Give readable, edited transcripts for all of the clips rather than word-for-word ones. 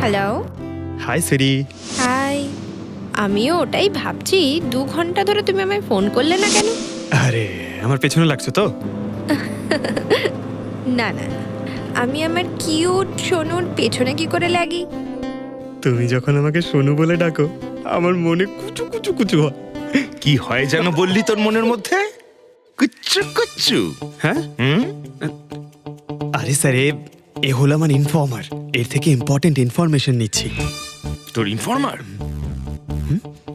Hello. High Sweety. High. আমিও ওটাই ভাবছি, 2 ঘন্টা ধরে তুমি আমায় ফোন করলে না কেন? আরে আমার পেছনে লাগছো তো? না না, আমি আমার কিউট সোনুর পেছনে কি করে লাগি? তুমি যখন আমাকে সোনু বলে ডাকো আমার মনে কুচু কুচু কুচু হয়। কি হয় যেন বললি তোর মনের মধ্যে? কুচ্চু কুচ্চু। হ্যাঁ? আরে স্যার, এ হলো আমার ইনফর্মার। এর থেকে ইম্পর্টেন্ট ইনফরমেশন নিচ্ছি। তোর ইনফর্মার?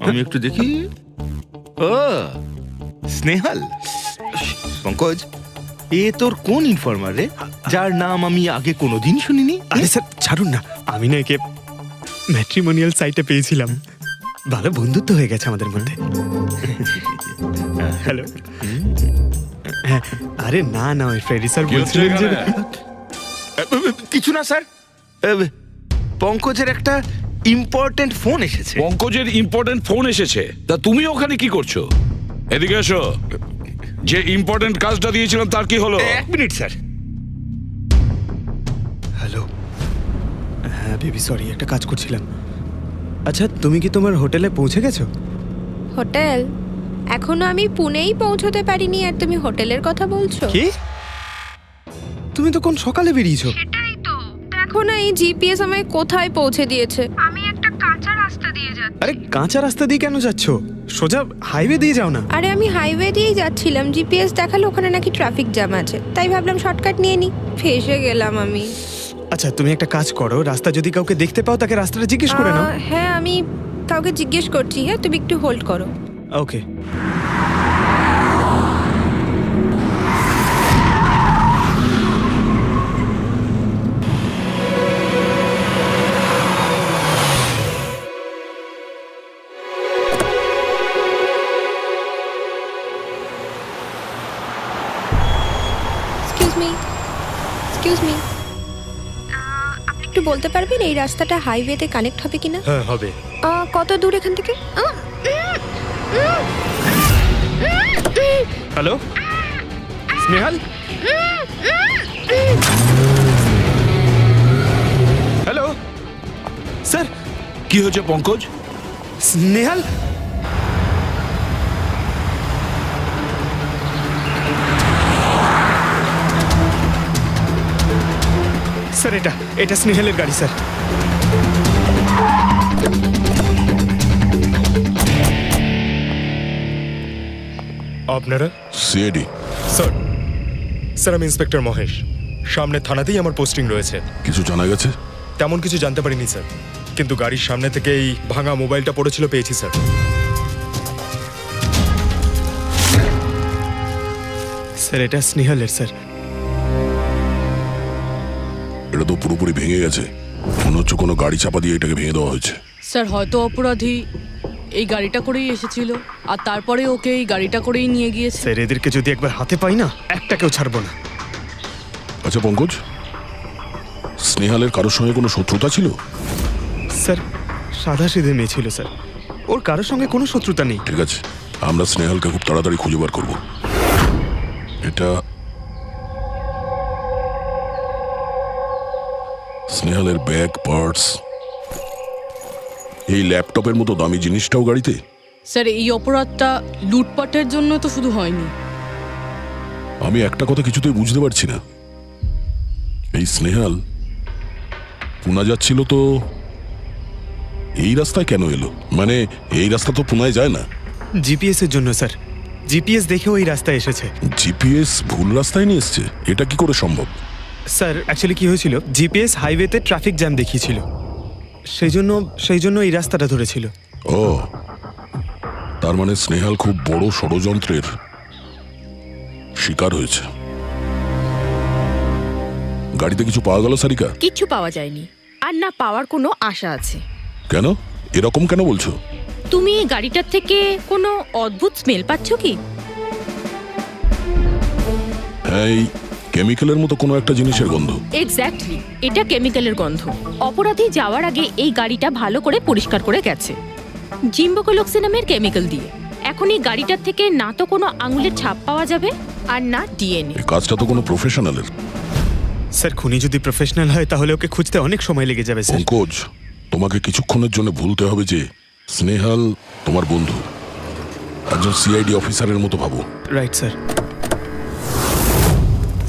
আমি একটু দেখি। ও স্নেহাল। পঙ্কজ, এ তোর কোন ইনফর্মার রে, যার নাম আমি আগে কোনোদিন শুনিনি? আরে স্যার ছাড়ুন না, আমি না একে ম্যাট্রিমোনিয়াল সাইটে পেয়েছিলাম। ভালো বন্ধুত্ব হয়ে গেছে আমাদের মধ্যে। হ্যালো। হ্যাঁ, আরে না না, ওই ফ্রেডি স্যার বলছিলেন যে কিছু না স্যার, পঙ্কজের একটা ইম্পর্টেন্ট ফোন এসেছে। পঙ্কজের ইম্পর্টেন্ট ফোন এসেছে, তা তুমি ওখানে কি করছো? এদিকে এসো। যে ইম্পর্টেন্ট কাজটা দিয়েছিলাম তার কি হলো? 1 মিনিট স্যার। হ্যালো। হ্যাঁ বেবি, সরি, একটা কাজ করছিলাম। আচ্ছা, তুমি কি তোমার হোটেলে পৌঁছে গেছো? হোটেল? এখনো আমি পুনেই পৌঁছতে পারিনি আর তুমি হোটেলের কথা বলছো? কি? তুমি তো কোন সকালে বেরিয়েছো? সেটাই তো, দেখো না এই জিপিএস আমায় কোথায় পৌঁছে দিয়েছে। আমি একটা কাঁচা রাস্তা দিয়ে যাচ্ছি। আরে কাঁচা রাস্তা দিয়ে কেন যাচ্ছো? সোজা হাইওয়ে দিয়ে যাও না। আরে আমি হাইওয়ে দিয়েই যাচ্ছিলাম, জিপিএস দেখালো ওখানে নাকি ট্রাফিক জ্যাম আছে, তাই ভাবলাম শর্টকাট নিয়ে নি। ফেসে গেলাম আমি। আচ্ছা, তুমি একটা কাজ করো, রাস্তা যদি কাউকে দেখতে পাও তাকে রাস্তাটা জিজ্ঞেস করে নাও। হ্যাঁ, আমি কাউকে জিজ্ঞেস করছি। হ্যাঁ, তুমি একটু হোল্ড করো। ওকে। এক্সকিউজ মি, আপনি একটু বলতে পারবেন এই রাস্তাটা হাইওয়েতে কানেক্ট হবে কিনা? হ্যাঁ হবে। কত দূর এখান থেকে? হ্যালো স্নেহাল। Hello sir. কি হয়েছে পঙ্কজ? স্নেহাল, স্যার এটা স্নেহালের গাড়ি স্যার। আপনারা? সিআইডি। স্যার আমি ইন্সপেক্টর মহেশ। সামনে থানাতেই আমার পোস্টিং রয়েছে। কিছু জানা গেছে? তেমন কিছু জানতে পারিনি স্যার, কিন্তু গাড়ির সামনে থেকে এই ভাঙা মোবাইলটা পড়েছিল, পেয়েছি স্যার। স্যার এটা স্নেহালের স্যার। এটা তো পুরোপুরি ভেঙে গেছে, মনে হচ্ছে কোনো গাড়ি চাপা দিয়ে এটাকে ভেঙে দেওয়া হয়েছে। স্যার হয়তো অপরাধী এই গাড়িটা করেই এসেছিল আর তারপরে ওকে এই গাড়িটা করেই নিয়ে গিয়েছে। স্যার এদেরকে যদি একবার হাতে পাই না, একটাকেও ছাড়বো না। আচ্ছা পঙ্কজ, স্নেহালের কারোর সঙ্গে কোনো শত্রুতা ছিল? স্যার সাদা সিধে মেয়ে ছিল স্যার, ওর কারোর সঙ্গে কোনো শত্রুতা নেই। ঠিক আছে, আমরা স্নেহালকে খুব তাড়াতাড়ি খুঁজে বার করবো। এটা স্নেহালের ব্যাগ, পার্টস, এই ল্যাপটপের মতো দামি জিনিসটাও গাড়িতে। স্যার এই অপরাধটা লুটপাটের জন্য তো শুধু হয়নি। আমি একটা কথা কিছুতেই বুঝতে পারছি না, এই স্নেহাল পুনা যাচ্ছিল তো এই রাস্তায় কেন এলো? মানে এই রাস্তা তো পুনায় যায় না। জিপিএস এর জন্য স্যার, জিপিএস দেখে ওই রাস্তায় এসেছে। জিপিএস ভুল রাস্তায় নিয়ে এসছে, এটা কি করে সম্ভব? স্যার অ্যাকচুয়ালি কি হয়েছিল, জিপিএস হাইওয়েতে ট্রাফিক জ্যাম দেখিয়েছিল, সেই জন্য এই রাস্তাটা ধরেছিল। ও, তার মানে স্নেহাল খুব বড় ষড়যন্ত্রের শিকার হয়েছে। গাড়িতে কিছু পাওয়া গেল সারিকা? কিচ্ছু পাওয়া যায়নি, আর না পাওয়ার কোনো আশা আছে। কেন এরকম কেন বলছো? তুমি এই গাড়িটার থেকে কোনো অদ্ভুত স্মেল পাচ্ছ কি? হ্যাঁ, এই কেমিক্যালের মতো কোনো একটা জিনিসের গন্ধ। এক্স্যাক্টলি, এটা কেমিক্যালের গন্ধ। অপরাধী যাওয়ার আগে এই গাড়িটা ভালো করে পরিষ্কার করে গেছে জিম্বোকোলক্সি নামের কেমিক্যাল দিয়ে। এখন এই গাড়িটার থেকে না তো কোনো আঙুলের ছাপ পাওয়া যাবে আর না ডিএনএ। এই কাজটা তো কোনো প্রফেশনালের। স্যার খুনি যদি প্রফেশনাল হয় তাহলে ওকে খুঁজতে অনেক সময় লেগে যাবে স্যার। পঙ্কজ, তোমাকে কিছুক্ষণের জন্য ভুলতে হবে যে স্নেহাল তোমার বন্ধু, একজন সিআইডি অফিসারের মতো ভাবো। Right sir.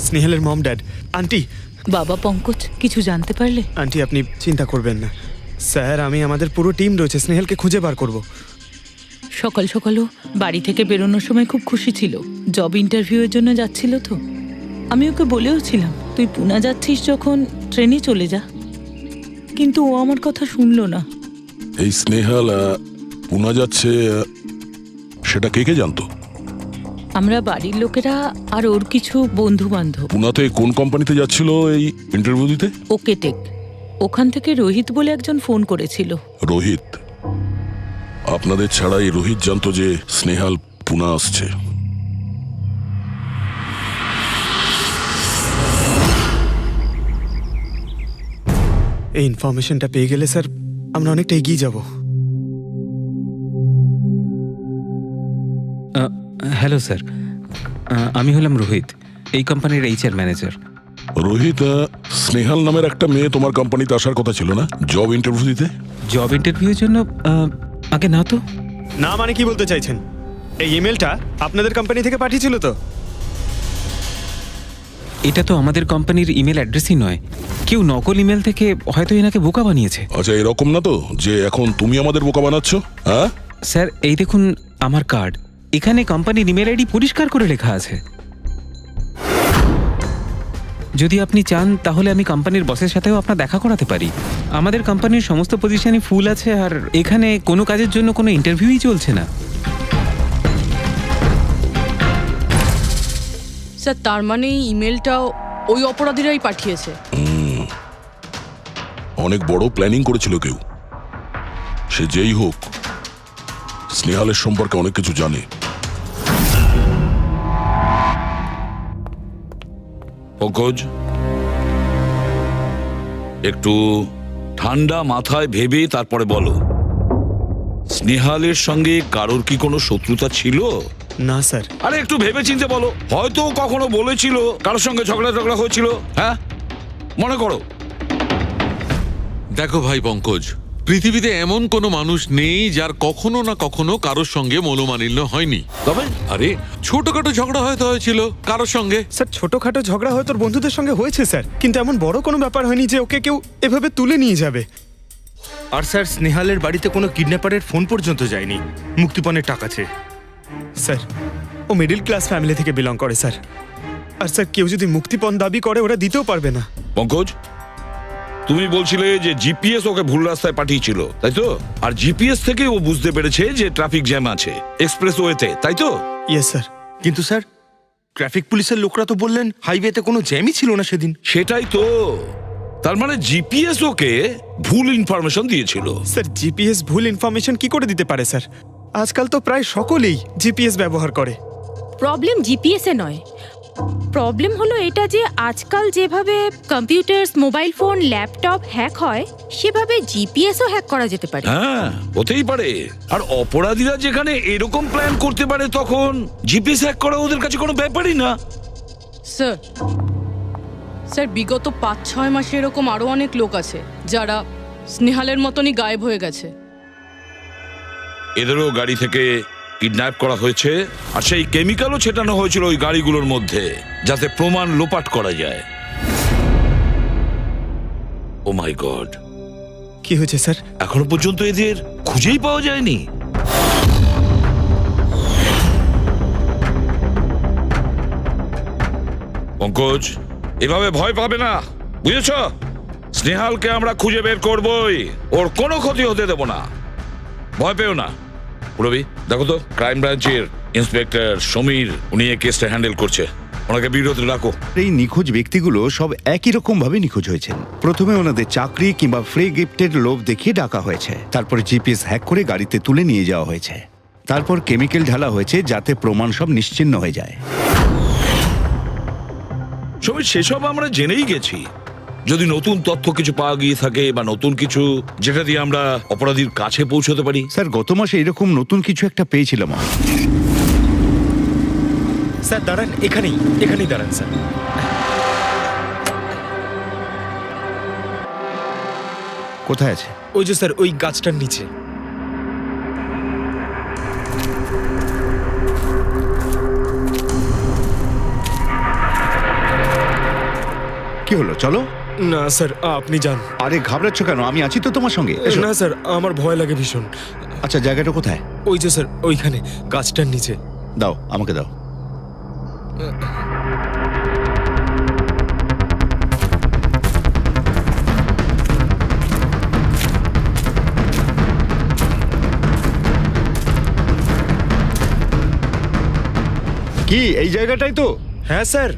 স্নেহালের মম ড্যাড, আন্টি। বাবা পঙ্কজ, কিছু জানতে পারলে? আন্টি আপনি চিন্তা করবেন না স্যার, আমি আমাদের পুরো টিম রয়েছে, স্নেহালকে খুঁজে বার করব। সকাল সকালও বাড়ি থেকে বেরোনোর সময় খুব খুশি ছিল, জব ইন্টারভিউয়ের জন্য যাচ্ছিল তো। আমি ওকে বলেও ছিলাম তুই পুনা যাচ্ছিস যখন ট্রেনে চলে যা, কিন্তু ও আমার কথা শুনলো না। এই স্নেহাল পুনা যাচ্ছে, সেটা কে কে জানতো? আমরা বাড়ির লোকেরা আর ওর কিছু বন্ধু বান্ধব। পুনাতে কোন কোম্পানিতে যাচ্ছিল এই ইন্টারভিউ দিতে? Okay take. ওখান থেকে রোহিত বলে একজন ফোন করেছিল। রোহিত? আপনাদের ছাড়া এই রোহিত জানতো যে স্নেহাল পুনা আসছে? এই ইনফরমেশনটা পেয়ে গেলে স্যার আমরা অনেকটা এগিয়ে যাব। হ্যালো স্যার, আমি হলাম রোহিত, এই কোম্পানির এইচআর ম্যানেজার। রোহিত, স্নেহাল নামের একটা মেয়ে তোমার কোম্পানিতে আসার কথা ছিল না জব ইন্টারভিউ দিতে? জব ইন্টারভিউর জন্য? আগে না তো। না মানে কি বলতে চাইছেন? এই ইমেলটা আপনাদের কোম্পানি থেকে পাঠিয়েছিল তো? এটা তো আমাদের কোম্পানির ইমেল অ্যাড্রেসই নয়, কেউ নকল ইমেল থেকে হয়তো এনাকে বোকা বানিয়েছে। আচ্ছা, এরকম না তো যে এখন তুমি আমাদের বোকা বানাচ্ছ? হ্যাঁ স্যার, এই দেখুন আমার কার্ড, এখানে কোম্পানির ইমেল আইডি পরিষ্কার করে লেখা আছে। যদি আপনি চান তাহলে আমি কোম্পানির বসের সাথেও আপনার দেখা করাতে পারি। আমাদের কোম্পানির সমস্ত পজিশনই ফুল আছে, আর এখানে কোনো কাজের জন্য কোনো ইন্টারভিউই চলছে না। স্যার, তার মানে এই ইমেলটাও ওই অপরাধীরাই পাঠিয়েছে। অনেক বড় প্ল্যানিং করেছিল কেউ। সে যেই হোক, স্নেহালের সম্পর্কে অনেক কিছু জানে। পঙ্কজ, একটু ঠান্ডা মাথায় ভেবে তারপরে বলো, স্নেহালের সঙ্গে কারোর কি কোনো শত্রুতা ছিল? না স্যার। আরে একটু ভেবে চিনতে বলো, হয়তো কখনো বলেছিল কারোর সঙ্গে ঝগড়া হয়েছিল। হ্যাঁ, মনে করো। দেখো ভাই পঙ্কজ, পৃথিবীতে এমন কোনো মানুষ নেই যার কখনো না কখনো কারোর সঙ্গে মনোমালিন্য হয়নি। তবে আরে ছোটখাটো ঝগড়া হয়তো হয়েছিল কারোর সঙ্গে। স্যার ছোটখাটো ঝগড়া হয়তো ওর বন্ধুদের সঙ্গে হয়েছে স্যার, কিন্তু এমন বড় কোনো ব্যাপার হয়নি যে ওকে কেউ এভাবে তুলে নিয়ে যাবে। আর স্যার স্নেহালের বাড়িতে কোনো কিডন্যাপারের ফোন পর্যন্ত যায়নি মুক্তিপণের টাকা চেয়ে। স্যার ও মিডল ক্লাস ফ্যামিলি থেকে বিলং করে স্যার, আর স্যার কেউ যদি মুক্তিপণ দাবি করে ওরা দিতেও পারবে না। পঙ্কজ, তুমি বলছিলে যে জিপিএস ওকে ভুল রাস্তায় পাঠিয়েছিল, তাই তো? আর জিপিএস থেকে ও বুঝতে পেরেছে যে ট্রাফিক জ্যাম আছে এক্সপ্রেসওয়েতে, তাই তো? Yes sir. কিন্তু স্যার ট্রাফিক পুলিশের লোকরা তো বললেন হাইওয়েতে কোনো জ্যামই ছিল না সেদিন। সেটাই তো, তার মানে জিপিএস ওকে ভুল ইনফরমেশন দিয়েছিল। স্যার জিপিএস ভুল ইনফরমেশন কি করে দিতে পারে স্যার? আজকাল তো প্রায় সকলেই জিপিএস ব্যবহার করে। প্রবলেম জিপিএসে নয়, প্রবলেম হলো এটা যে আজকাল যেভাবে computers, mobile phone, laptop hack হয়, সেভাবে জিপিএসও হ্যাক করা যেতে পারে। হ্যাঁ, হতেই পারে। আর অপরাধীরা যেখানে এরকম প্ল্যান করতে পারে তখন জিপিএস হ্যাক করা ওদের কাছে কোনো ব্যাপারই না। স্যার বিগত 5-6 মাসে এরকম আরো অনেক লোক আছে যারা স্নেহালের মতনই গায়েব হয়ে গেছে। এদেরও গাড়ি থেকে কিডন্যাপ করা হয়েছে, আর সেই কেমিক্যালও ছেটানো হয়েছিল ওই গাড়িগুলোর মধ্যে যাতে প্রমাণ লোপাট করা যায়। ও মাই গড, কি হয়েছে স্যার? এখনো পর্যন্ত এদের খুঁজেই পাওয়া যায়নি। পঙ্কজ, এভাবে ভয় পাবে না, বুঝেছ? স্নেহালকে আমরা খুঁজে বের করবই, ওর কোনো ক্ষতি হতে দেব না, ভয় পেও না। রবি, দেখো তো ক্রাইম ব্রাঞ্চের ইন্সপেক্টর সমীর, উনি এই কেসটা হ্যান্ডেল করছে, ওনাকে বিরতি রাখো। এই নিখোঁজ ব্যক্তিগুলো সব একই রকম ভাবে নিখোঁজ হয়েছেন। প্রথমে ওনাদের চাকরি কিংবা ফ্রি গিফটের লোভ দেখিয়ে ডাকা হয়েছে, তারপর জিপিএস হ্যাক করে গাড়িতে তুলে নিয়ে যাওয়া হয়েছে, তারপর কেমিক্যাল ঢালা হয়েছে যাতে প্রমাণ সব নিশ্চিহ্ন হয়ে যায়। সমীর, সেসব আমরা জেনেই গেছি। যদি নতুন তথ্য কিছু পাওয়া গিয়ে থাকে বা নতুন কিছু যেটা দিয়ে আমরা অপরাধীর কাছে পৌঁছতে পারি। স্যার গত মাসে এরকম নতুন কিছু একটা পেয়েছিলাম। স্যার দাঁড়ান, এখানেই দাঁড়ান স্যার। কোথায় আছে? ওই যে স্যার ওই গাছটার নিচে। কি হলো, চলো। না স্যার আপনি যান। আরে ঘাবড়াচ্ছ কেন? আমি আছি তো তোমার সঙ্গে, এসো। না স্যার আমার ভয় লাগে ভীষণ। আচ্ছা জায়গাটা কোথায়? ওই যে স্যার ওইখানে গাছটার নিচে। দাও, আমাকে দাও। কি এই জায়গাটাই তো? হ্যাঁ স্যার।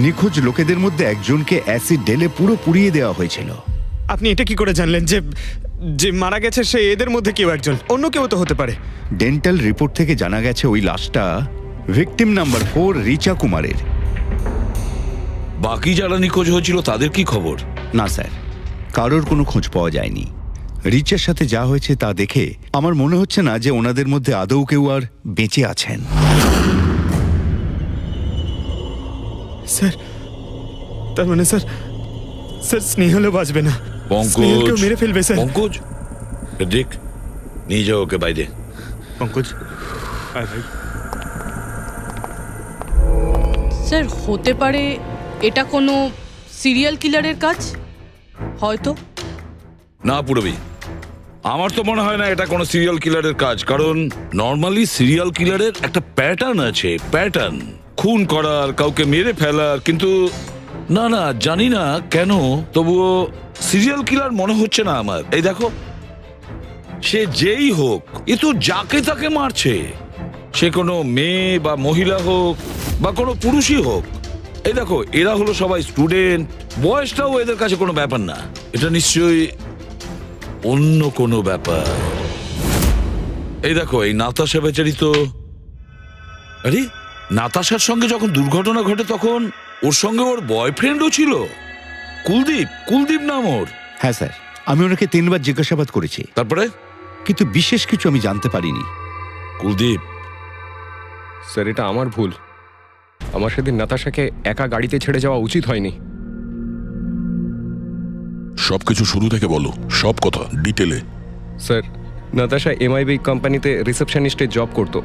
নিখোঁজ লোকেদের মধ্যে একজনকে অ্যাসিড ঢেলে পুরো পুড়িয়ে দেওয়া হয়েছিল। আপনি এটা কি করে জানলেন যে যে মারা গেছে সে এদের মধ্যে কেউ একজন? অন্য কেউ তো হতে পারে। ডেন্টাল রিপোর্ট থেকে জানা গেছে ওই লাশটা ভিকটিম নাম্বার 4 রিচা কুমারের। বাকি যারা নিখোঁজ হয়েছিল তাদের কি খবর? না স্যার, কারোর কোনো খোঁজ পাওয়া যায়নি। রিচার সাথে যা হয়েছে তা দেখে আমার মনে হচ্ছে না যে ওনাদের মধ্যে আদৌ কেউ আর বেঁচে আছেন। স্যার তার মানে স্যার স্যার স্নেহালও বাঁচবে না। স্নেহালকেও মেরে ফেলবে স্যার। পঙ্কজ দেখ, নিয়ে যাও ওকে বাইরে। পঙ্কজ আয় ভাই। স্যার হতে পারে এটা কোনো সিরিয়াল কিলারের কাজ, হয়তো। না পুরবি, আমার তো মনে হয় না এটা কোনো সিরিয়াল কিলারের কাজ, কারণ নর্মালি সিরিয়াল কিলারের একটা প্যাটার্ন আছে, প্যাটার্ন খুন করার, কাউকে মেরে ফেলার। কিন্তু না না, জানি না কেন, তবুও সিরিয়াল কিলার মনে হচ্ছে না আমার। এই দেখো, সে যেই হোক, এ তো যাকে তাকে মারছে, সে কোনো মেয়ে বা মহিলা হোক বা কোনো পুরুষই হোক। এই দেখো, এরা হলো সবাই স্টুডেন্ট, বয়সটাও এদের কাছে কোনো ব্যাপার না। এটা নিশ্চয়ই অন্য কোনো ব্যাপার। এই দেখো, এই নাতাশা বেচারি তো, আরে নাতাশার সঙ্গে যখন দুর্ঘটনা ঘটে তখন ওর সঙ্গে ওর বয়ফ্রেন্ডও ছিল, কুলদীপ। কুলদীপ নাম ওর। হ্যাঁ স্যার, আমি ওনাকে 3 বার জিজ্ঞাসাবাদ করেছি, তারপরে কিন্তু বিশেষ কিছু আমি জানতে পারিনি। কুলদীপ স্যার এটা আমার ভুল। আমার সেদিন নাতাশাকে একা গাড়িতে ছেড়ে যাওয়া উচিত হয়নি। সবকিছু শুরু থেকে বলো, সব কথা ডিটেলে। স্যার নাতাশা MIB কোম্পানিতে রিসেপশনিস্টের জব করতো।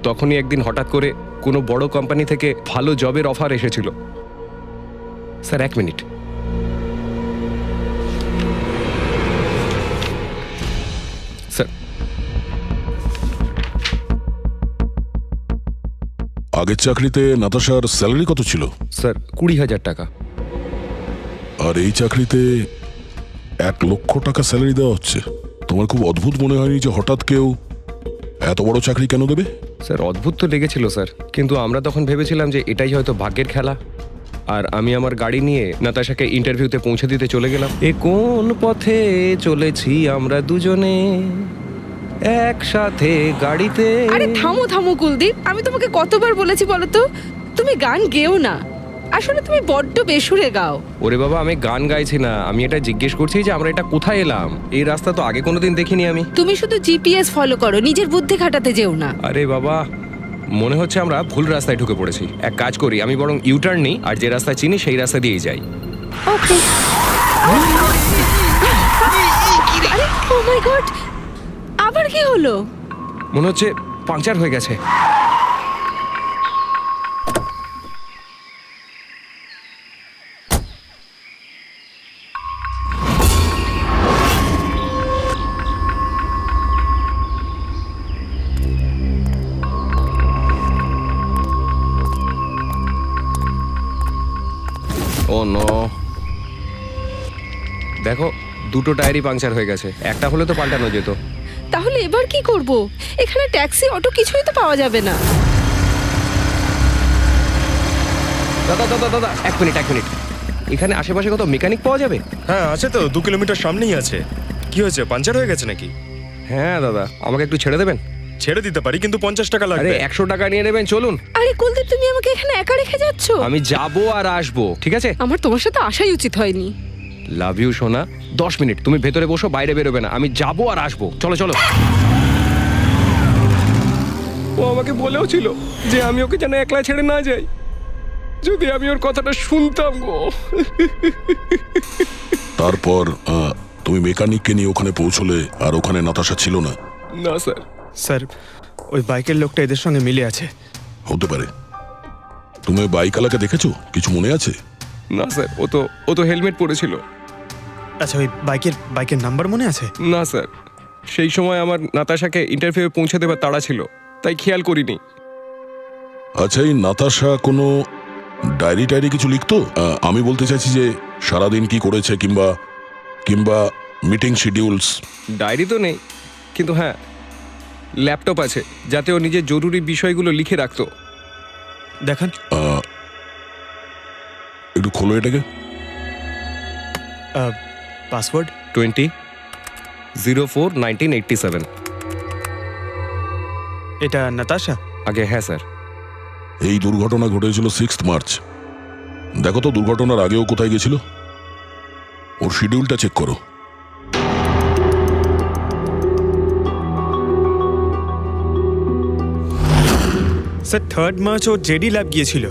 তখনই একদিন হঠাৎ করে কোনো বড় কোম্পানি থেকে ভালো জবের অফার এসেছিল। Sir 1 minute. স্যার আগের চাকরিতে নাতাশার স্যালারি কত ছিল? স্যার 20,000 টাকা। আর এই চাকরিতে 1 লক্ষ টাকা স্যালারি দেওয়া হচ্ছে। তোমার খুব অদ্ভুত মনে হয়নি যে হঠাৎ কেউ এত বড় চাকরি কেন দেবে? স্যার অদ্ভুত তো লেগেছিল স্যার, কিন্তু আমরা তখন ভেবেছিলাম যে এটাই হয়তো ভাগ্যের খেলা। আর আমি আমার গাড়ি নিয়ে নাতাশাকে ইন্টারভিউতে পৌঁছে দিতে চলে গেলাম। এ কোন পথে চলেছি আমরা দুজনে একসাথে গাড়িতে। আরে থামো থামো কুলদীপ, আমি তোমাকে কতবার বলেছি বলো তো, তুমি গান গেও না। আসলে তুমি বড্ড বেসুরে গাও। ওরে বাবা, আমি গান গাইছি না, আমি এটা জিজ্ঞেস করছি যে আমরা এটা কোথায় এলাম। এই রাস্তা তো আগে কোনোদিন দেখিনি আমি। তুমি শুধু জিপিএস ফলো করো, নিজের বুদ্ধি খাটাতে যেও না। আরে বাবা, মনে হচ্ছে আমরা ভুল রাস্তায় ঢুকে পড়েছি। এক কাজ করি, আমি বরং ইউটার্ন নিই, আর যে রাস্তা চিনি সেই রাস্তা দিয়েই যাই। ওকে। আরে ও মাই গড, আবার কি হলো? মনে হচ্ছে পাংচার হয়ে গেছে। ও নো, দেখো 2টো টায়ারই পাংচার হয়ে গেছে। একটা হলে তো পাল্টানো যেত। তাহলে এবার কি করব? এখানে ট্যাক্সি অটো কিছুই তো পাওয়া যাবে না। দাদা দাদা দাদা, এক মিনিট। এখানে আশেপাশে কত মেকানিক পাওয়া যাবে? হ্যাঁ আছে তো, 2 কিলোমিটার সামনেই আছে। কি হয়েছে, পাঞ্চার হয়ে গেছে নাকি? হ্যাঁ দাদা, আমাকে একটু ছেড়ে দেবেন? ছেড়ে দিতে পারি, কিন্তু 50 টাকা লাগবে। আরে 100 টাকা নিয়ে নেবেন, চলুন। আরে কুলদীপ, তুমি আমাকে এখানে একা রেখে যাচ্ছ? আমি যাবো আর আসবো, ঠিক আছে? আমার তোমার সাথে আসাই উচিত হয়নি। লাভ ইউ সোনা। 10 মিনিট তুমি ভেতরে বসো, বাইরে বেরোবে না। আমি যাবো আর আসবো, চলো চলো। ও আমাকে বলেও ছিল যে আমি ওকে যেন একলা ছেড়ে না যাই। যদি আমি ওর কথাটা শুনতাম গো। তারপর তুমি মেকানিককে নিয়ে ওখানে পৌঁছলে, আর ওখানে নাতাশা ছিল না? না স্যার। স্যার, ওই বাইকের লোকটা এদের সঙ্গে মিলে আছে। হতে পারে। তুমি বাইকওয়ালাকে দেখেছো? কিছু মনে আছে? না স্যার, ও তো হেলমেট পরেছিল। আচ্ছা, ওই বাইকের নাম্বার মনে আছে? না স্যার, সেই সময় আমার নাতাশাকে ইন্টারভিউ পৌঁছে দেবার তাড়া ছিল, তাই খেয়াল করিনি। আচ্ছা, এই নাতাশা কোনো ডায়েরি কিছু লিখতো? আমি বলতে চাইছি যে সারাদিন কি করেছে, কিংবা মিটিং শিডিউলস। ডায়েরি তো নেই, কিন্তু হ্যাঁ ল্যাপটপ আছে, যাতে ও নিজের জরুরি বিষয়গুলো লিখে রাখতো। দেখান। একটু খোলো এটাকে। পাসওয়ার্ড 20/04/1987। এটা নাতাশা? আগে হ্যাঁ স্যার। এই দুর্ঘটনা ঘটেছিল 6 মার্চ। দেখো তো দুর্ঘটনার আগেও কোথায় গেছিল। ওর শিডিউলটা চেক করো। স্যার 3 মার্চ ও জেডি ল্যাব গিয়েছিল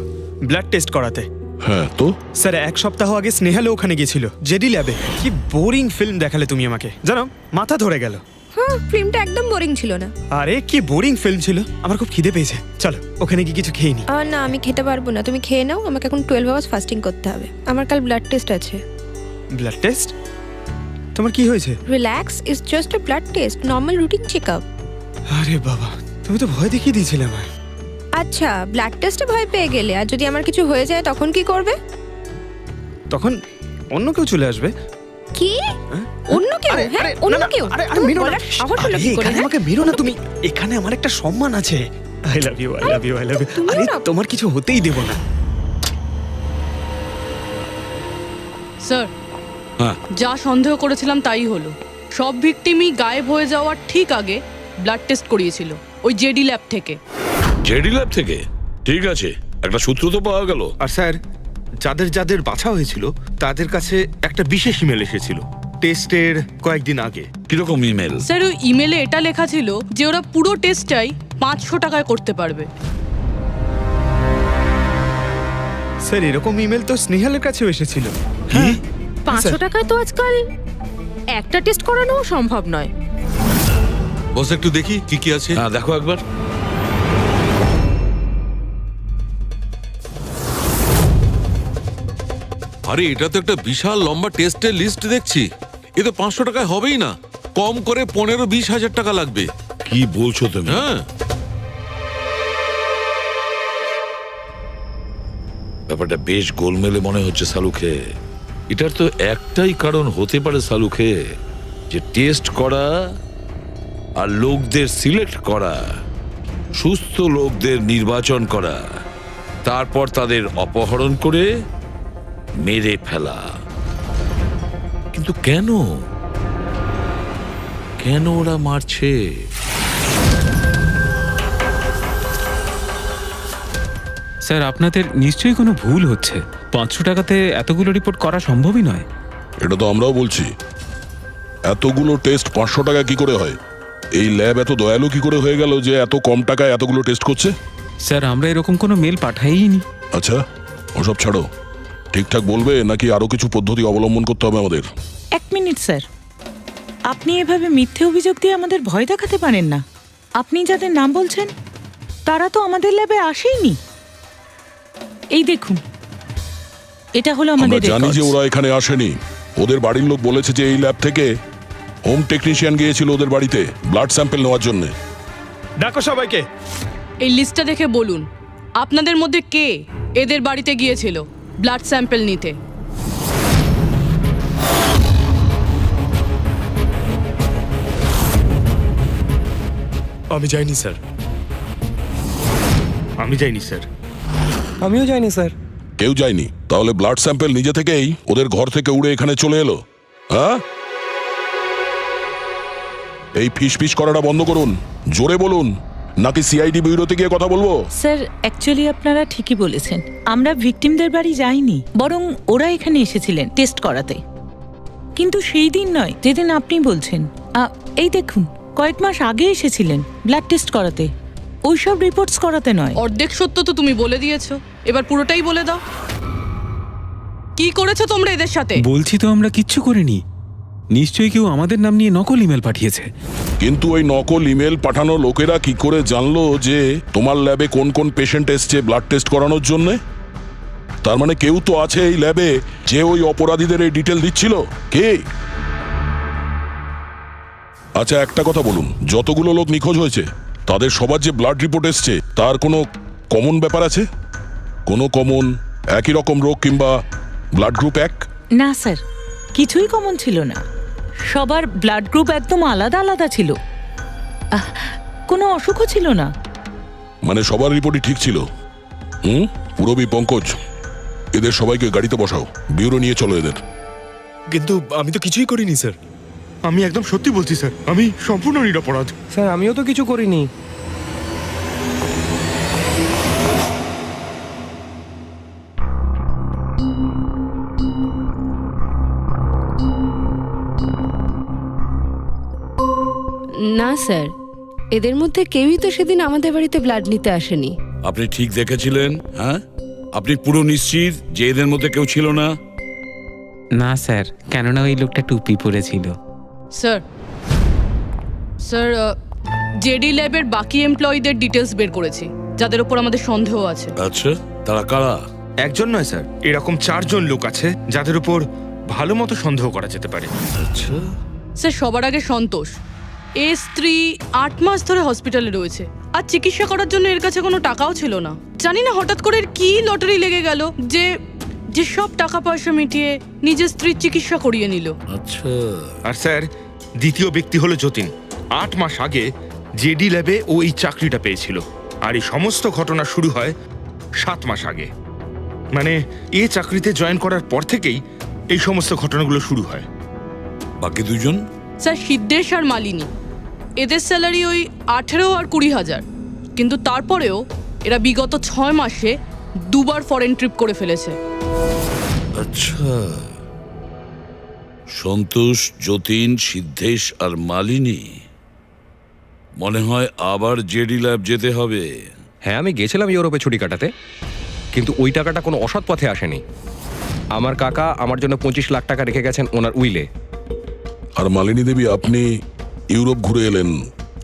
ব্লাড টেস্ট করাতে। হ্যাঁ তো? স্যার 1 সপ্তাহ আগে স্নেহালও ওখানে গিয়েছিল জেডি ল্যাবে। কি বোরিং ফিল্ম দেখালে তুমি আমাকে, জানো মাথা ধরে গেল। হ্যাঁ, ফিল্মটা একদম বোরিং ছিল না। আরে কি বোরিং ফিল্ম ছিল। আমার খুব খিদে পেয়েছে, চলো ওখানে গিয়ে কিছু খেয়ে নি। না, আমি খেতে পারবো না, তুমি খেয়ে নাও। আমাকে এখন 12 আওয়ার্স ফাস্টিং করতে হবে। আমার কাল ব্লাড টেস্ট আছে। Blood test? তোমার কি হয়েছে? Relax, it's just a blood test, normal routine checkup. আরে বাবা, তুমি তো ভয় দেখিয়ে দিয়েছিলে আমায়। আচ্ছা, ব্লাড টেস্টে ভয় পেয়ে গেলে, আর যদি আমার কিছু হয়ে যায় তখন কি করবে? তখন অন্য কেউ চলে আসবে। কি? অন্য কেউ? হ্যাঁ, অন্য কেউ? আরে মেরো না, সাহস হলো কি করে? আমাকে মেরো না তুমি। এখানে আমার একটা সম্মান আছে। I love you, I love you, I love you. আরে তোমার কিছু হতেই দেব না। স্যার, যা সন্দেহ করেছিলাম তাই হলো। সব ভিকটিমই গায়েব হয়ে যাওয়ার ঠিক আগে ব্লাড টেস্ট করিয়েছিল ওই জেডি ল্যাব থেকে। জেডি ল্যাব থেকে? ঠিক আছে, একটা সূত্র তো পাওয়া গেল। আর স্যার, যাদের বাছা হয়েছিল তাদের কাছে একটা বিশেষ ইমেল এসেছিল টেস্টের কয়েকদিন আগে। কিরকম ইমেল? স্যার, ওই ইমেলে এটা লেখা ছিল যে ওরা পুরো টেস্টটাই 500 টাকায় করতে পারবে। স্যার, এরকম ইমেল তো স্নেহালের কাছেও এসেছিল। হ্যাঁ, 500 টাকায় তো আজকাল একটা টেস্ট করানো সম্ভব নয়। বস একটু দেখি কি কি আছে। হ্যাঁ, দেখো একবার। আরে এটা তো একটা বিশাল লম্বা টেস্টের লিস্ট দেখছি। এ তো 500 টাকায় হবেই না, কম করে 15-20 হাজার টাকা লাগবে। কি বলছো তুমি? হ্যাঁ, ব্যাপারটা বেশ গোলমেলে মনে হচ্ছে সালুকে। এটার তো একটাই কারণ হতে পারে সালুকে, যে টেস্ট করা আর লোকদের সিলেক্ট করা, সুস্থ লোকদের নির্বাচন করা, তারপর তাদের অপহরণ করে মেরে ফেলা। কিন্তু কেন ওরা মারছে? স্যার, আপনাদের নিশ্চয়ই কোনো ভুল হচ্ছে। 500 টাকাতে এতগুলো রিপোর্ট করা সম্ভবই নয়। এটা তো আমরাও বলছি। এতগুলো টেস্ট 500 টাকা কি করে হয়? এই ল্যাব এত দয়ালু কি করে হয়ে গেল যে এত কম টাকায় এতগুলো টেস্ট করছে? স্যার, আমরা এরকম কোনো মেল পাঠাইনি। আচ্ছা, ওসব ছাড়ো। ঠিকঠাক বলবে নাকি আরো কিছু পদ্ধতি অবলম্বন করতে হবে আমাদের? 1 মিনিট স্যার, আপনি এভাবে মিথ্যে অভিযোগ দিয়ে আমাদের ভয় দেখাতে পারেন না। আপনি যাদের নাম বলছেন তারা তো আমাদের ল্যাবে আসেইনি। এই দেখুন, এটা হলো আমাদের আমরা জানি যে রেকর্ডস। ওরা এখানে আসেনি। ওদের বাড়ির লোক বলেছে যে এই ল্যাব থেকে হোম টেকনিশিয়ান গিয়েছিল ওদের বাড়িতে ব্লাড স্যাম্পল নেওয়ার জন্য। ডাকো সবাইকে। এই লিস্টটা দেখে বলুন, আপনাদের মধ্যে কে এদের বাড়িতে গিয়েছিল ব্লাড স্যাম্পল নিতে? আমি যাইনি স্যার। আমি যাইনি স্যার। আমিও যাইনি স্যার। কেউ যায়নি? তাহলে ব্লাড স্যাম্পল নিজে থেকেই ওদের ঘর থেকে উড়ে এখানে চলে এলো? হ্যাঁ, এই ফিস করাটা বন্ধ করুন, জোরে বলুন, নাকি সিআইডি ব্যুরোতে গিয়ে কথা বলবো? স্যার অ্যাকচুয়ালি আপনারা ঠিকই বলেছেন, আমরা ভিকটিমদের বাড়ি যাইনি, বরং ওরা এখানে এসেছিলেন টেস্ট করাতে। কিন্তু সেই দিন নয় যেদিন আপনি বলছেন। এই দেখুন, কয়েক মাস আগে এসেছিলেন ব্লাড টেস্ট করাতে, ওইসব রিপোর্টস করাতে নয়। অর্ধেক সত্য তো তুমি বলে দিয়েছো, এবার পুরোটাই বলে দাও। কি করেছো তোমরা এদের সাথে? বলছি তো আমরা কিচ্ছু করিনি। নিশ্চয়ই কেউ আমাদের নাম নিয়ে নকল ইমেল পাঠিয়েছে। কিন্তু ওই নকল ইমেল পাঠানো লোকেরা কি করে জানলো যে তোমার ল্যাবে কোন কোন পেশেন্ট এসছে ব্লাড টেস্ট করানোর জন্য? তার মানে কেউ তো আছে এই ল্যাবে যে ওই অপরাধীদের এই ডিটেল দিচ্ছিল। কে? আচ্ছা একটা কথা বলুন, যতগুলো লোক নিখোঁজ হয়েছে তাদের সবার যে ব্লাড রিপোর্ট এসছে তার কোনো কমন ব্যাপার আছে? কোনো কমন একই রকম রোগ কিংবা ব্লাড গ্রুপ এক? না স্যার, কিছুই কমন ছিল না। সবার ব্লাড গ্রুপ একদম আলাদা আলাদা ছিল, কোনো অসুখও ছিল না। মানে সবার রিপোর্টই ঠিক ছিল? পুরবী, পঙ্কজ, এদের সবাইকে গাড়িতে বসাও, ব্যুরো নিয়ে চলো এদের। কিন্তু আমি তো কিছুই করিনি স্যার। আমি একদম সত্যি বলছি স্যার, আমি সম্পূর্ণ নিরপরাধ। স্যার আমিও তো কিছু করিনি। না স্যার, এদের মধ্যে কেউই তো সেদিন আমাদের বাড়িতে ব্লাড নিতে আসেনি। আপনি ঠিক দেখেছিলেন? হ্যাঁ, আপনি পুরো নিশ্চিত যে এদের মধ্যে কেউ ছিল না? না স্যার, কেননা ওই লোকটা টুপি পরেছিল। স্যার স্যার জেডি ল্যাবের বাকি এমপ্লয়ীদের ডিটেলস বের করেছি, যাদের উপর আমাদের সন্দেহ আছে। আচ্ছা, তারা কারা? একজন নয় স্যার, এরকম 4 জন লোক আছে যাদের উপর ভালো মতো সন্দেহ করা যেতে পারে। আচ্ছা স্যার, সবার আগে সন্তোষ। এর স্ত্রী 8 মাস ধরে হসপিটালে রয়েছে, আর চিকিৎসা করার জন্য এর কাছে কোনো টাকাও ছিল না। জানি না হঠাৎ করে কি লটারি লেগে গেল যে যে সব টাকা পয়সা মিটিয়ে নিজের স্ত্রীর চিকিৎসা করিয়ে নিল। আচ্ছা। আর স্যার দ্বিতীয় ব্যক্তি হলো যতীন। 8 মাস আগে জেডি ল্যাবে ও এই চাকরিটা পেয়েছিল, আর এই সমস্ত ঘটনা শুরু হয় 7 মাস আগে। মানে এ চাকরিতে জয়েন করার পর থেকেই এই সমস্ত ঘটনাগুলো শুরু হয়। বাকি দুজন? স্যার সিদ্ধেশ আর মালিনী, এদের স্যালারি ওই 18 আর 20,000, কিন্তু তারপরেও এরা বিগত 6 মাসে 2 বার ফরেন ট্রিপ করে ফেলেছে। আচ্ছা, সন্তোষ, যতীন, সিদ্ধেশ আর মালিনী। মনে হয় আবার জেডি ল্যাব যেতে হবে। হ্যাঁ, আমি গেছিলাম ইউরোপে ছুটি কাটাতে, কিন্তু ওই টাকাটা কোনো অসৎ পথে আসেনি। আমার কাকা আমার জন্য 25 লাখ টাকা রেখে গেছেন ওনার উইলে। আর মালিনী দেবী, আপনি ইউরোপ ঘুরে এলেন,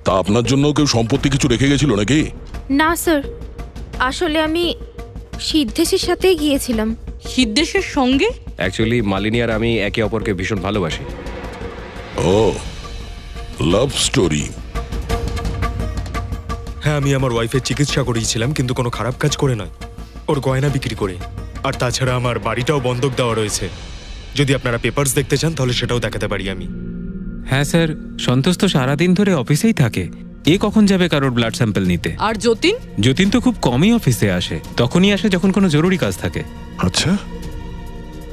তা আপনার জন্য কেউ সম্পত্তি কিছু রেখে গেছিল নাকি? না স্যার, আসলে আমি সিদ্ধেশের সাথেই গিয়েছিলাম। সিদ্ধেশের সঙ্গে? অ্যাকচুয়ালি মালিনী আর আমি একে অপরকে ভীষণ ভালোবাসি। ও, লাভ স্টোরি। হ্যাঁ, আমি আমার ওয়াইফের চিকিৎসা করিয়েছিলাম, কিন্তু কোনো খারাপ কাজ করে নয়, ওর গয়না বিক্রি করে। আর তাছাড়া আমার বাড়িটাও বন্ধক দেওয়া রয়েছে। যদি আপনারা পেপারস দেখতে চান তাহলে সেটাও দেখাতে পারি আমি। হ্যাঁ স্যার, সন্তোষ তো সারাদিন ধরে অফিসেই থাকে, এ কখন যাবে কারোর ব্লাড স্যাম্পল নিতে? আর যতীন? যতীন তো খুব কমই অফিসে আসে, তখনই আসে যখন কোনো জরুরি কাজ থাকে। আচ্ছা,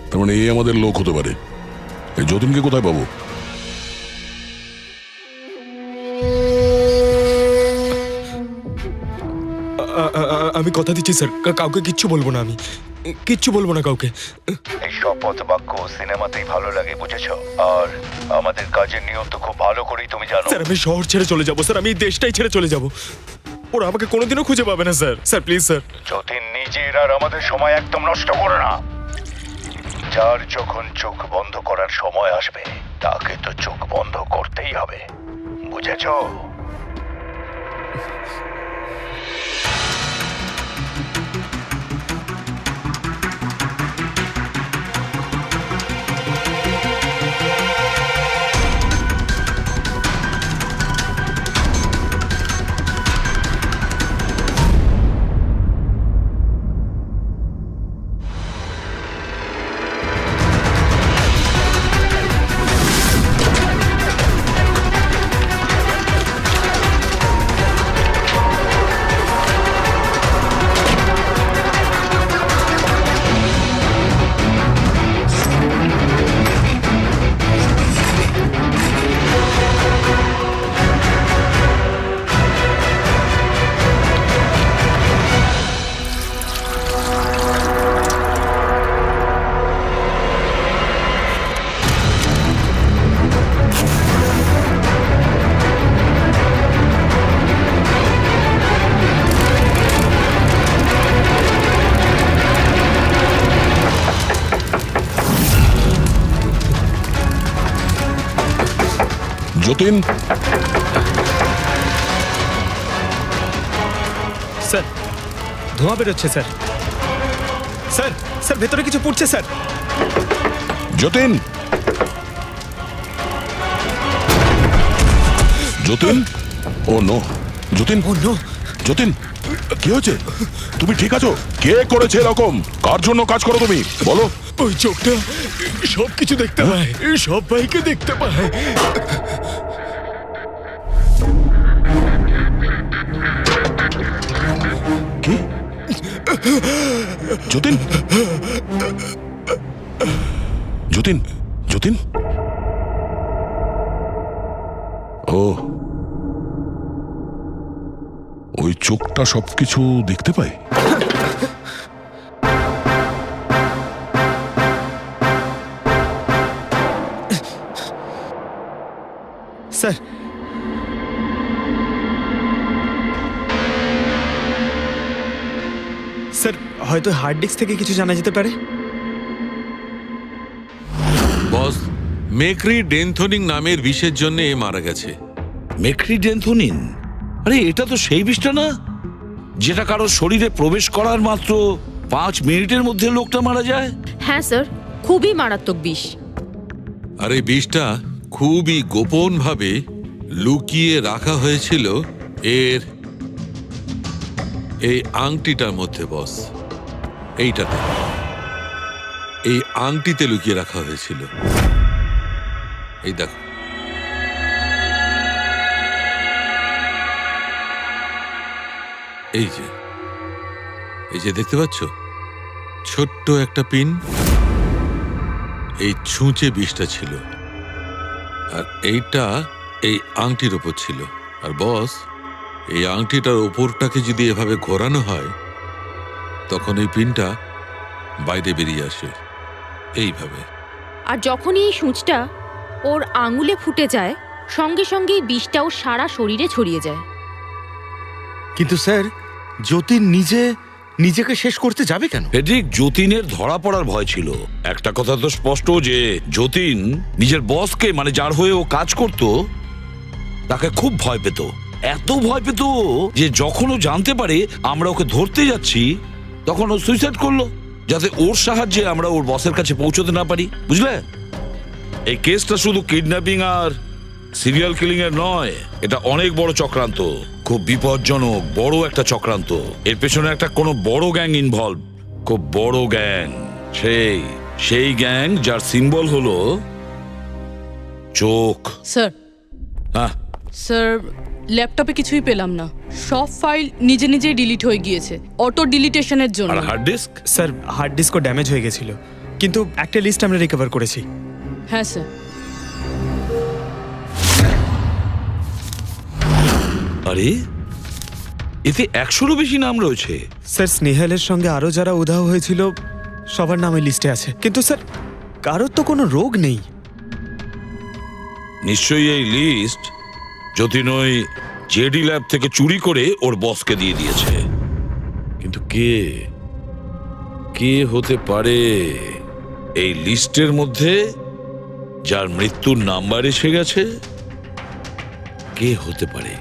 তার মানে এই আমাদের লোক হতে পারে। এই যতীনকে কোথায় পাবো? আমি কথা দিচ্ছি স্যার, কাউকে কিচ্ছু বলবো না, আমি কিচ্ছু বলবো না কাউকে। এই শপথ বাক্য সিনেমাতেই ভালো লাগে, বুঝেছো? আর আমাদের কাজের নিয়ম তো খুব ভালো করেই তুমি জানো। স্যার, আমি শহর ছেড়ে চলে যাবো স্যার, আমি এই দেশটাই ছেড়ে চলে যাবো। ওরা আমাকে কোনোদিনও খুঁজে পাবে না sir. Sir please sir. Jatin, নিজের আর আমাদের সময় একদম নষ্ট করো না। যার যখন চোখ বন্ধ করার সময় আসবে তাকে তো চোখ বন্ধ করতেই হবে, বুঝেছো? যতীন, স্যার ধোঁয়া বেরোচ্ছে স্যার। স্যার স্যার ভেতরে কিছু পড়ছে স্যার। যতীন, যতীন, ও নো, যতীন, ও নো, যতীন, কি হয়েছে? তুমি ঠিক আছো? কে করেছে এরকম? কার জন্য কাজ করো তুমি, বলো? ওই চোখটা সবকিছু দেখতে পায়, সব ভাইকে দেখতে পায়। কি? যতীন, যতীন, যতীন, ও ওই চোখটা সবকিছু দেখতে পায়। স্যার স্যার হয়তো হার্ড ডিস্ক থেকে কিছু জানা যেতে পারে। বস, মেক্রি ডেনথোনিং নামের বিষের জন্য এ মারা গেছে। মেক্রিডেন্থোনিন? আরে এটা তো সেই বিষটা না যেটা কারো শরীরে প্রবেশ করার মাত্র 5 মিনিটের মধ্যে লোকটা মারা যায়? হ্যাঁ স্যার, খুবই মারাত্মক বিষ। আর এই বিষটা খুবই গোপনভাবে লুকিয়ে রাখা হয়েছিল এর এই আংটিটার মধ্যে। বস, এইটাতে, এই আংটিতে লুকিয়ে রাখা হয়েছিল। এই দেখো, এই যে দেখতে পাচ্ছ ছোট্ট একটা পিন, এই ছুঁচে বিষটা ছিল, আর এইটা এই আংটির ওপর ছিল। আর বস, এই আংটিটার ওপরটাকে যদি এভাবে ঘোরানো হয় তখন এই পিনটা বাইরে বেরিয়ে আসে এইভাবে। আর যখনই এই সূঁচটা ওর আঙুলে ফুটে যায়, সঙ্গে সঙ্গে বিষটাও সারা শরীরে ছড়িয়ে যায়। কিন্তু স্যার, যতীন নিজেকে শেষ করতে যাবে কেন? ফেডরিক, যতীনের ধরা পড়ার ভয় ছিল। একটা কথা তো স্পষ্ট যে যতীন নিজের বসকে, মানে যার হয়ে ও কাজ করত, তাকে খুব ভয় পেত। এত ভয় পেত যে যখন ও জানতে পারে আমরা ওকে ধরতে যাচ্ছি তখন ও সুইসাইড করলো, যাতে ওর সাহায্যে আমরা ওর বসের কাছে পৌঁছতে না পারি। বুঝলে, এই কেসটা শুধু কিডন্যাপিং আর সিরিয়াল কিলিং এর নয়, এটা অনেক বড় চক্রান্ত, খুব বিপজ্জনক বড় একটা চক্রান্ত। এর পেছনে একটা কোনো বড় গ্যাং ইনভলভ, খুব বড় গ্যাং। সেই গ্যাং যার সিম্বল হলো চোখ। স্যার, হ্যাঁ স্যার, ল্যাপটপে কিছুই পেলাম না। সব ফাইল নিজে নিজেই ডিলিট হয়ে গিয়েছে অটো ডিলিটেশনের জন্য। আর হার্ড ডিস্ক? স্যার হার্ড ডিস্কও ড্যামেজ হয়ে গেছিল, কিন্তু একটা লিস্ট আমরা রিকভার করেছি। হ্যাঁ স্যার। আরে এতে 100-রও বেশি নাম রয়েছে। স্যার স্নেহালের সঙ্গে আরো যারা উধাও হয়েছিল সবার নাম ওই লিস্টে আছে, কিন্তু স্যার কারোর তো কোনো রোগ নেই। নিশ্চয়ই এই লিস্ট যতীন ওই জেডি ল্যাব থেকে চুরি করে ওর বসকে দিয়ে দিয়েছে। কিন্তু কে হতে পারে এই লিস্টের মধ্যে যার মৃত্যুর নাম্বার এসে গেছে? কে হতে পারে?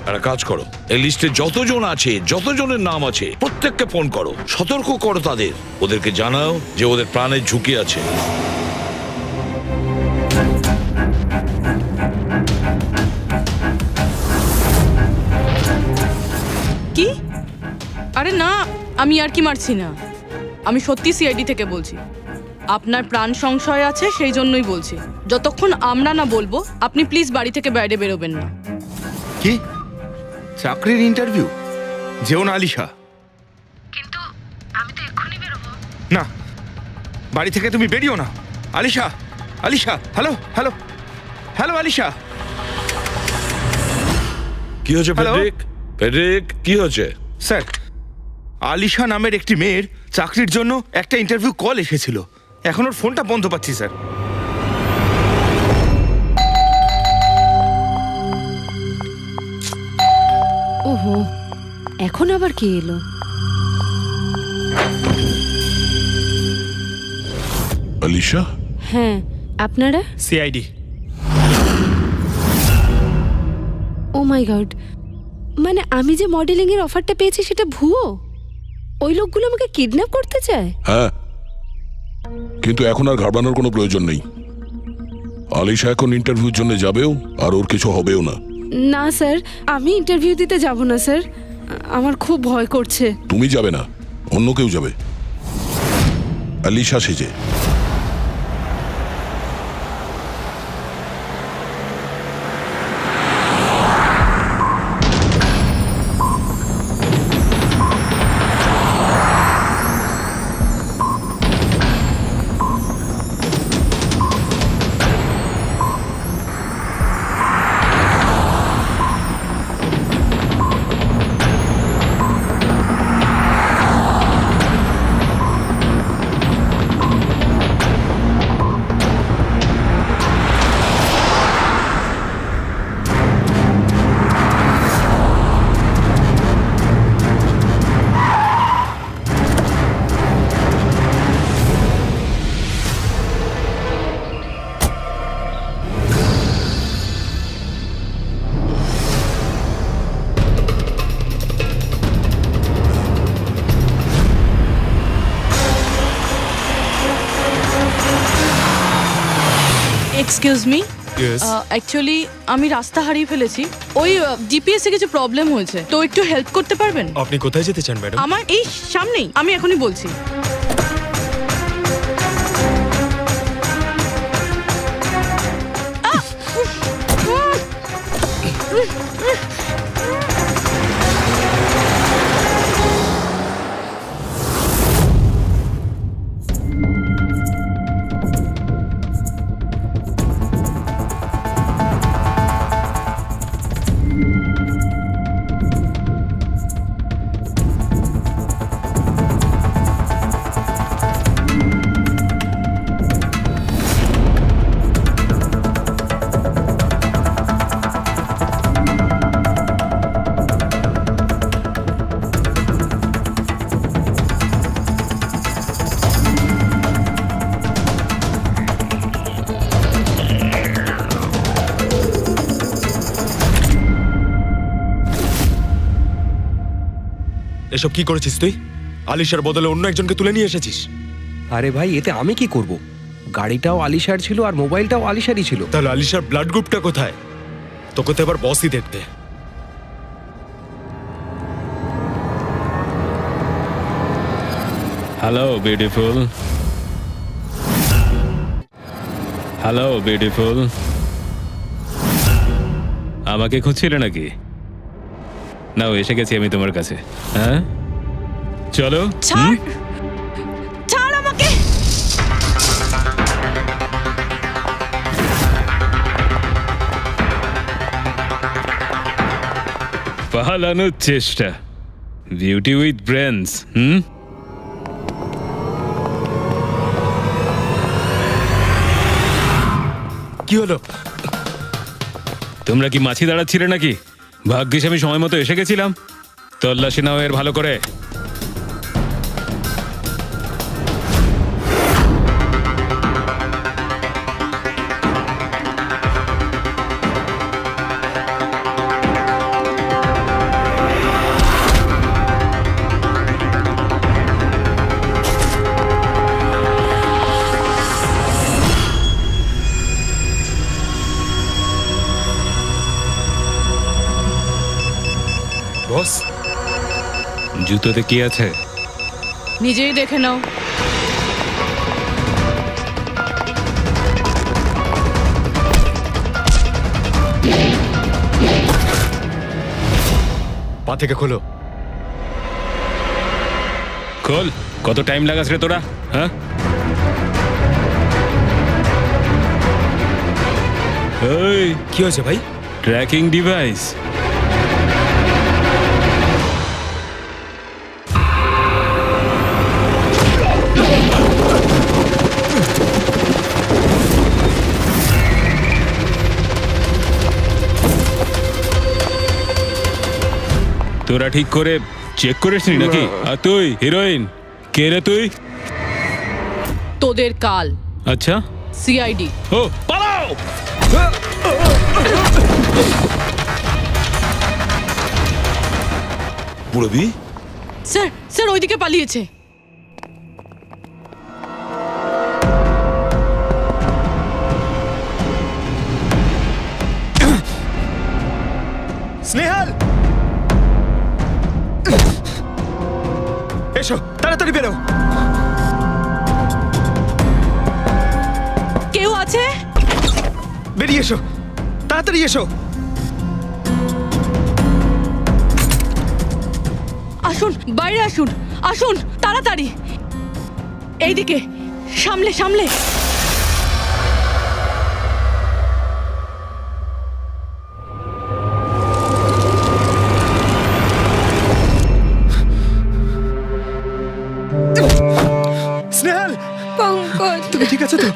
একটা কাজ করো, এই লিস্টে যতজন আছে, যতজনের নাম আছে, প্রত্যেককে ফোন করো, সতর্ক করো তাদের, ওদেরকে জানাও যে ওদের প্রাণের ঝুঁকি আছে। কি? আরে না, আমি আর কি মারছি না, আমি সত্যি সিআইডি থেকে বলছি। আপনার প্রাণ সংশয় আছে, সেই জন্যই বলছি। যতক্ষণ আমরা না বলবো আপনি প্লিজ বাড়ি থেকে বাইরে বেরোবেন না। কি চাকরির ইন্টারভিউ? যেও না আলিশা। কিন্তু আমি তো এক্ষুনি বেরোবো। না, বাড়ি থেকে তুমি বেরিও না। Alisha, Alisha, hello hello hello Alisha. কি হয়েছে ফেডরিক? ফেডরিক, কি হয়েছে? স্যার, আলিশা নামের একটি মেয়ের চাকরির জন্য একটা ইন্টারভিউ কল এসেছিল। এখন ওর ফোনটা বন্ধ পাচ্ছি স্যার। ওহো, এখন আবার কে এলো? আলিশা? হ্যাঁ, আপনারা? সিআইডি। মাই গড, মানে আমি যে মডেলিং এর অফারটা পেয়েছি সেটা ভুয়ো? ওই লোকগুলো আমাকে কিডন্যাপ করতে চায়? হ্যাঁ, কিন্তু এখন আর ঘাবড়ানোর কোনো প্রয়োজন নেই। আলিশা এখন ইন্টারভিউর জন্য যাবেও, আর ওর কিছু হবেও না। না স্যার, আমি ইন্টারভিউ দিতে যাব না স্যার, আমার খুব ভয় করছে। তুমি যাবে না, অন্য কেউ যাবে, আলিশা সেজে। এক্সকিউজ মি, অ্যাকচুয়ালি আমি রাস্তা হারিয়ে ফেলেছি। ওই জিপিএস এ কিছু প্রবলেম হয়েছে, তো একটু হেল্প করতে পারবেন? আপনি কোথায় যেতে চান ম্যাডাম? আমার এই সামনেই, আমি এখনই বলছি। এসব কি করেছিস তুই? আলিশার বদলে অন্য একজনকে তুলে নিয়ে এসেছিস। আরে ভাই, এতে আমি কি করব? গাড়িটাও আলিশার ছিল আর মোবাইলটাও আলিশারই ছিল। তাহলে আলিশার ব্লাড গ্রুপটা কোথায়? তোকে তো এবার বসই দেখবে। হ্যালো বিউটিফুল, হ্যালো বিউটিফুল, আমাকে খুঁজছিলে নাকি? নাও, এসে গেছি আমি তোমার কাছে। হ্যাঁ, চলো। ছাড়, ছাড় আমাকে। পালানোর চেষ্টা, বিউটি উইথ ব্রেনস। কি হলো? তোমরা কি মাছি দাঁড়াচ্ছিলে নাকি? ভাগ্যিস আমি সময় মতো এসে গেছিলাম। তল্লাশি নাও এর ভালো করে। বস, জুতোতে কি আছে? নিজেই দেখে নাও। পা থেকে খোলো। খোল। কত টাইম লাগাস রে তোরা? হ্যাঁ, এই কি হয়েছে ভাই? Tracking device. তোরা ঠিক করে চেক করিসনি নাকি? আর তুই হিরোইন, কে রে তুই? তোদের কাল। আচ্ছা, সিআইডি। ও পালাও। পুরবি স্যার স্যার ওইদিকে পালিয়েছে। স্নেহাল, এসো তাড়াতাড়ি বেরো। কেউ আছে? বেরিয়ে এসো, তাড়াতাড়ি এসো। আসুন, বাইরে আসুন, আসুন তাড়াতাড়ি। এইদিকে, সামলে সামলে। স্নেহাল, পঙ্কজ, তুমি ঠিক আছো তো?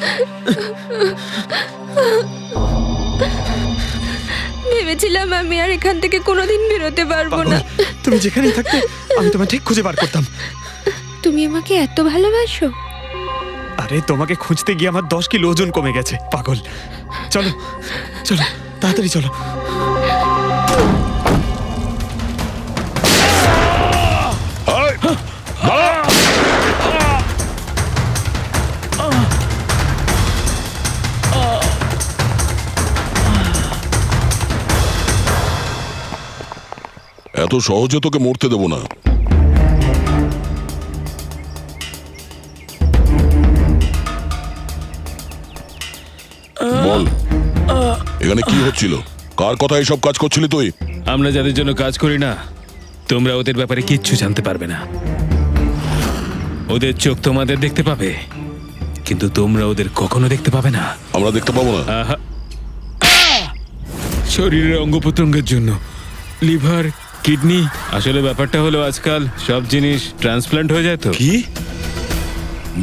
ভেবেছিলাম আমি আর এখান থেকে কোনোদিন বেরোতে পারবো না। তুমি যেখানেই থাকতে আমি তোমায় ঠিক খুঁজে বার করতাম। তুমি আমাকে এত ভালোবাসো? আরে তোমাকে খুঁজতে গিয়ে আমার 10 কিলো ওজন কমে গেছে, পাগল। চলো চলো, তাড়াতাড়ি চলো। এত সহজে তোকে মরতে দেবো না। বল, এখানে কি হচ্ছিল? কার কথা এসব কাজ করছিলি তুই? আমরা যাদের জন্য কাজ করি না, তোমরা ওদের ব্যাপারে কিচ্ছু জানতে পারবে না। ওদের চোখ তোমাদের দেখতে পাবে, কিন্তু তোমরা ওদের কখনো দেখতে পাবে না। আমরা দেখতে পাবো না? শরীরের অঙ্গ প্রত্যঙ্গের জন্য, লিভার, কিডনি। আসলে ব্যাপারটা হলো আজকাল সব জিনিস ট্রান্সপ্লান্ট হয়ে যায়। তো কি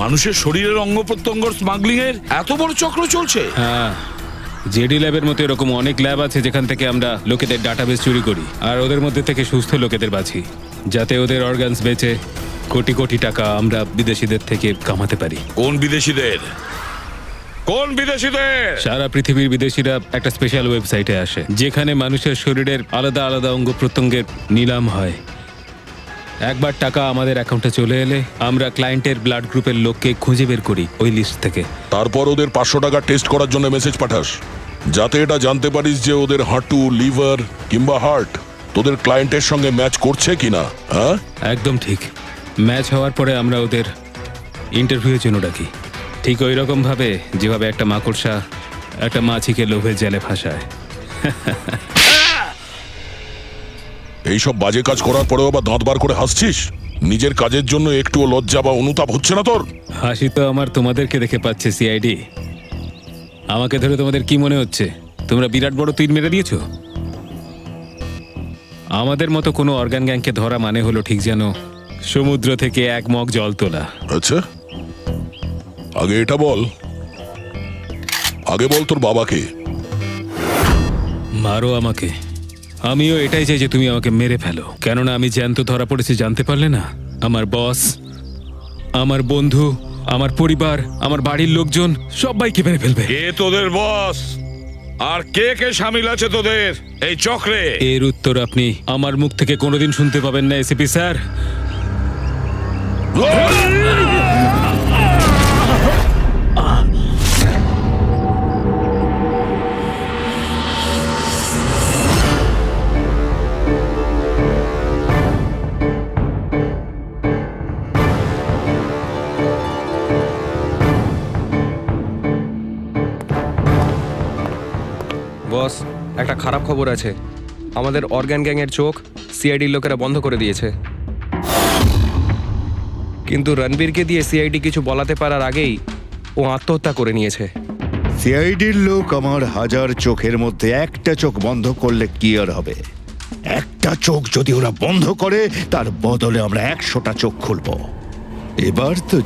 মানুষের শরীরের অঙ্গ প্রত্যঙ্গ স্মাগলিং এর এত বড় চক্র চলছে? হ্যাঁ, জেডি ল্যাবের মতো এরকম অনেক ল্যাব আছে যেখান থেকে আমরা লোকেদের ডাটাবেস চুরি করি আর ওদের মধ্যে থেকে সুস্থ লোকেদের বাছি, যাতে ওদের অর্গানস বেচে কোটি কোটি টাকা আমরা বিদেশিদের থেকে কামাতে পারি। কোন বিদেশিদের? কোন বিদেশিদের? সারা পৃথিবীর বিদেশিরা একটা স্পেশাল ওয়েবসাইটে আসে যেখানে মানুষের শরীরের আলাদা আলাদা অঙ্গ প্রত্যঙ্গের নিলাম হয়। একবার টাকা আমাদের অ্যাকাউন্টে চলে এলে আমরা ক্লায়েন্টের ব্লাড গ্রুপের লোককে খুঁজে বের করি ওই লিস্ট থেকে। তারপর ওদের 500 টাকা টেস্ট করার জন্য মেসেজ পাঠাস, যাতে এটা জানতে পারিস যে ওদের হাঁটু, লিভার কিংবা হার্ট তোদের ক্লায়েন্টের সঙ্গে ম্যাচ করছে কিনা। হ্যাঁ, একদম ঠিক। ম্যাচ হওয়ার পরে আমরা ওদের ইন্টারভিউয়ের জন্য ডাকি, ঠিক ওই রকম ভাবে যেভাবে একটা মাকড়সা একটা মাছিকে লোভে জেলে ফাঁসায়। এইসব বাজে কাজ করার পরেও আবার দাঁত বার করে হাসছিস? নিজের কাজের জন্য একটুও লজ্জা বা অনুতাপ হচ্ছে না তোর? হাসি তো আমার তোমাদেরকে দেখে পাচ্ছে সিআইডি। আমাকে ধরে তোমাদের কি মনে হচ্ছে তোমরা বিরাট বড় তীর মেরে দিয়েছো? আমাদের মতো কোনো অর্গান গ্যাংকে ধরা মানে হলো ঠিক যেন সমুদ্র থেকে এক মগ জল তোলা। আচ্ছা, আগে এটা বল, আগে বল তোর বাবাকে। মারো আমাকে, আমিও এটাই চাই যে তুমি আমাকে মেরে ফেলো, কেননা আমি জ্যান্ত ধরা পড়েছি জানতে পারলে না? আমার বস, আমার বন্ধু, আমার পরিবার, আমার বাড়ির লোকজন সবাইকে মেরে ফেলবে। কে তোদের বস আর কে কে শামিল আছে তোদের এই চক্রে? এর উত্তর আপনি আমার মুখ থেকে কোনোদিন শুনতে পাবেন না এসিপি স্যার। বস, একটা খারাপ খবর আছে। আমাদের অর্গান গ্যাংয়ের চোখ সিআইডির লোকেরা বন্ধ করে দিয়েছে। কিন্তু রণবীরকে দিয়ে সিআইডি কিছু বলাতে পারার আগেই ও আত্মহত্যা করে নিয়েছে। সিআইডির লোক আমার 1000 চোখের মধ্যে একটা চোখ বন্ধ করলে কি আর হবে? একটা চোখ যদি ওরা বন্ধ করে তার বদলে আমরা 100টা চোখ খুলবো। এবার তো